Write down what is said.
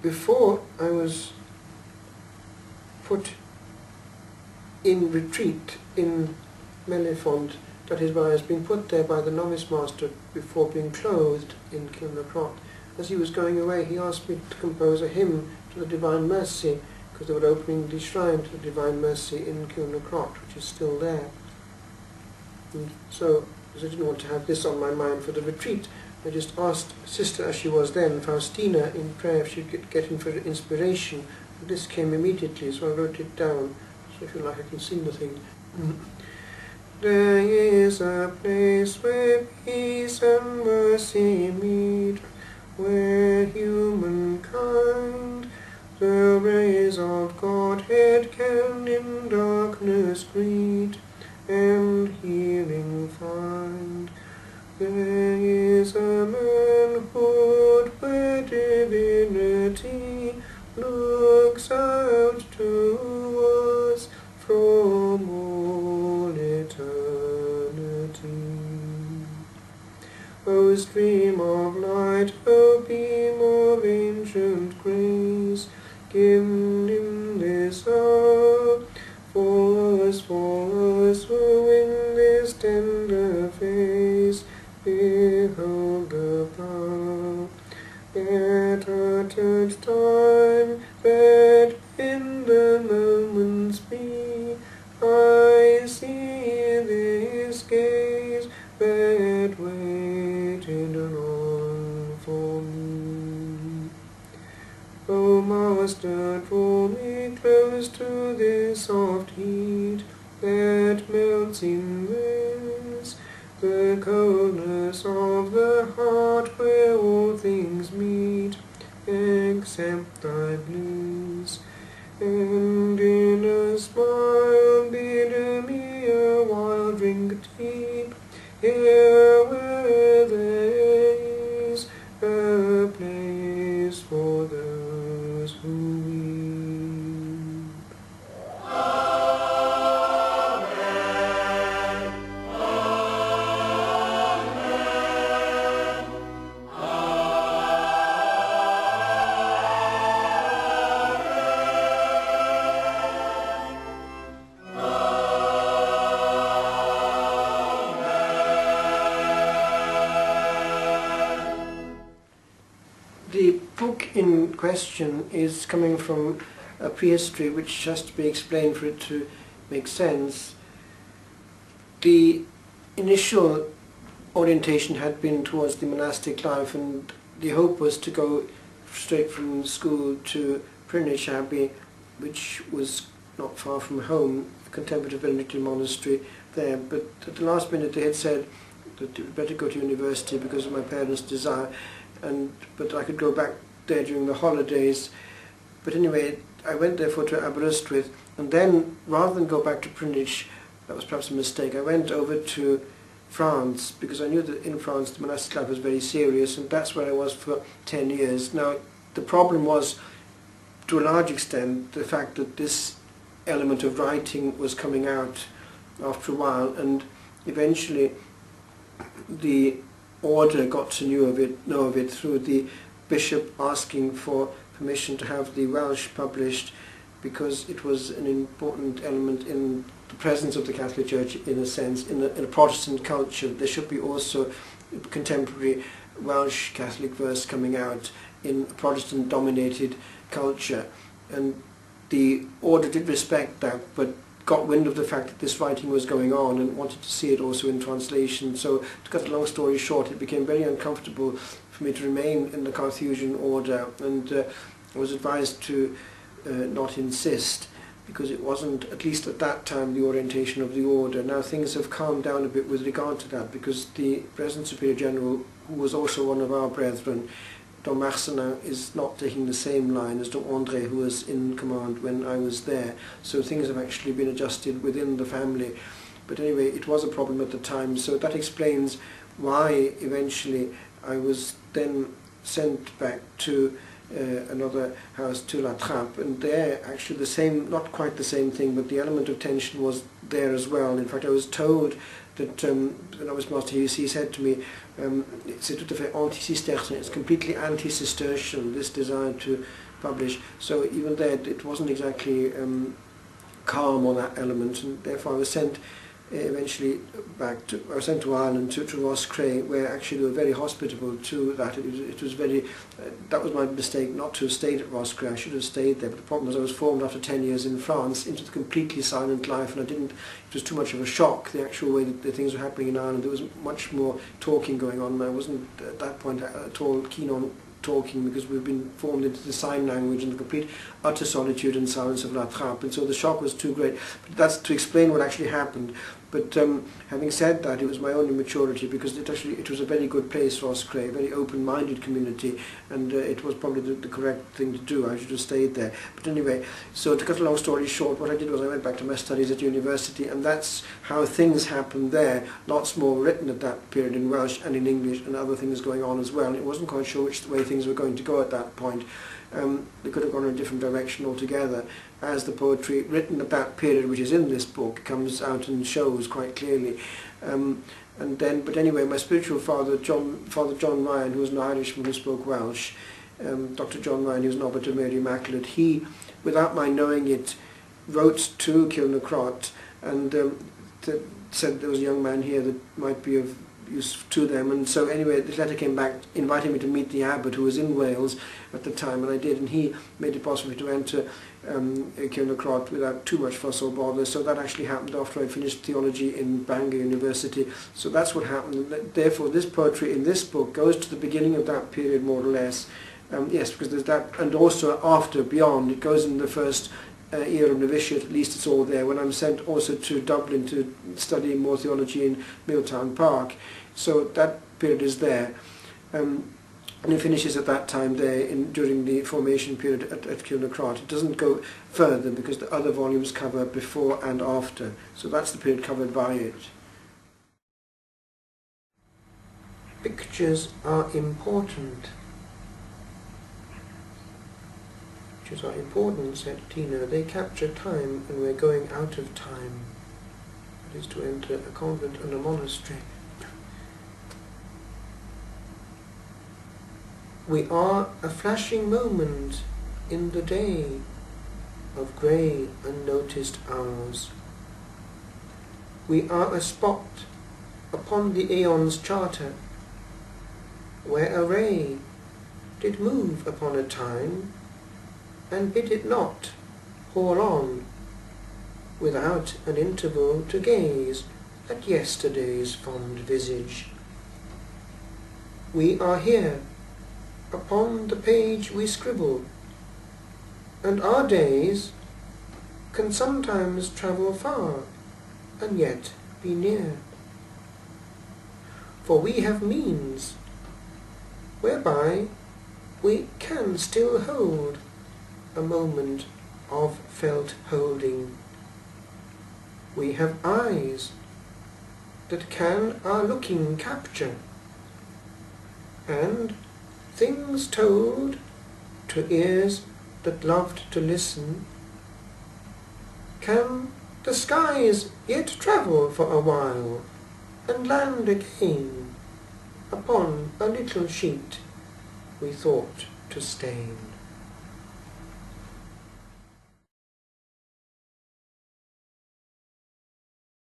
before I was put in retreat in Mellifont, that is, when I was being put there by the novice master before being clothed in Kilnacrot, as he was going away, he asked me to compose a hymn to the Divine Mercy, because they were opening the shrine to the Divine Mercy in Kilnacrot, which is still there. And so, because I didn't want to have this on my mind for the retreat, I just asked Sister, as she was then, Faustina, in prayer if she could get in for inspiration. And this came immediately, so I wrote it down. So if you like, I can sing the thing. There is a place where peace and mercy meet, where humankind the rays of Godhead can in darkness greet, and healing find. There is a manhood where divinity looks out to us from all eternity. O stream of light, O beam of ancient grace, given in this hour, for us who in this tender face behold the power, at a church time, that in the moments be, I see this gaze that waited long for me. O Master, draw me close to this soft heat that melts in this, the coldness of the heart where all things meet, except thy bliss. And in a smile bid me a while drink deep, here where there is a place for those who weep. The book in question is coming from a prehistory which has to be explained for it to make sense. The initial orientation had been towards the monastic life, and the hope was to go straight from school to Prynich Abbey, which was not far from home, a contemplative Benedictine monastery there. But at the last minute they had said that it would better go to university because of my parents' desire, but I could go back there during the holidays. But anyway, I went therefore to Aberystwyth, and then rather than go back to Prynich, that was perhaps a mistake, I went over to France, because I knew that in France the monastic life was very serious, and that's where I was for 10 years. Now, the problem was, to a large extent, the fact that this element of writing was coming out after a while, and eventually the order got to know of it through the bishop asking for permission to have the Welsh published, because it was an important element in the presence of the Catholic Church, in a sense, in a Protestant culture. There should be also contemporary Welsh Catholic verse coming out in a Protestant-dominated culture. And the order did respect that, but got wind of the fact that this writing was going on and wanted to see it also in translation. So, to cut a long story short, it became very uncomfortable for me to remain in the Carthusian order, and I was advised to not insist, because it wasn't, at least at that time, the orientation of the order. Now things have calmed down a bit with regard to that, because the present Superior General, who was also one of our brethren, Dom Marcelin, is not taking the same line as Dom André, who was in command when I was there. So things have actually been adjusted within the family. But anyway, it was a problem at the time, so that explains why eventually I was then sent back to another house, to La Trappe, and there actually the same, not quite the same thing, but the element of tension was there as well. In fact, I was told that when I was master, he said to me, c'est tout à fait anti-Cistercian, it's completely anti-Cistercian, this desire to publish. So even there, it wasn't exactly calm on that element, and therefore I was sent eventually I was sent to Ireland, to Roscrea, where actually they were very hospitable to that. It was very, that was my mistake not to have stayed at Roscrea. I should have stayed there, but the problem was I was formed after 10 years in France into the completely silent life, and I didn't, it was too much of a shock, the actual way that the things were happening in Ireland. There was much more talking going on, and I wasn't at that point at all keen on talking, because we've been formed into the sign language and the complete utter solitude and silence of La Trappe, and so the shock was too great. But that's to explain what actually happened. But having said that, it was my own immaturity, because it was a very good place, Roscrea, a very open-minded community, and it was probably the correct thing to do. I should have stayed there. But anyway, so to cut a long story short, what I did was I went back to my studies at university, and that's how things happened there. Lots more written at that period in Welsh and in English, and other things going on as well. And it wasn't quite sure which way things were going to go at that point. They could have gone in a different direction altogether, as the poetry written at that period, which is in this book, comes out and shows quite clearly. But anyway, my spiritual father, Father John Ryan, who was an Irishman who spoke Welsh, Dr. John Ryan, he was an Abbot of Mary Immaculate, he, without my knowing it, wrote to Kilnacrot and said there was a young man here that might be of use to them. And so anyway, this letter came back inviting me to meet the abbot, who was in Wales at the time, and I did, and he made it possible to enter Kilnacrot without too much fuss or bother. So that actually happened after I finished theology in Bangor University. So that's what happened. Therefore this poetry in this book goes to the beginning of that period, more or less. Yes, because there's that, and also after, beyond, it goes in the first year of novitiate, at least it's all there, when I'm sent also to Dublin to study more theology in Milltown Park. So that period is there. And it finishes at that time there during the formation period at Kilnacrot. It doesn't go further because the other volumes cover before and after. So that's the period covered by it. Pictures are important. Pictures are important, said Tina. They capture time, and we're going out of time. That is to enter a convent and a monastery. We are a flashing moment in the day of grey unnoticed hours. We are a spot upon the aeon's charter, where a ray did move upon a time, and bid it not haul on, without an interval to gaze at yesterday's fond visage. We are here, upon the page we scribble, and our days can sometimes travel far, and yet be near. For we have means, whereby we can still hold a moment of felt holding. We have eyes that can our looking capture, and things told to ears that loved to listen. Can the skies yet travel for a while, and land again upon a little sheet we thought to stain?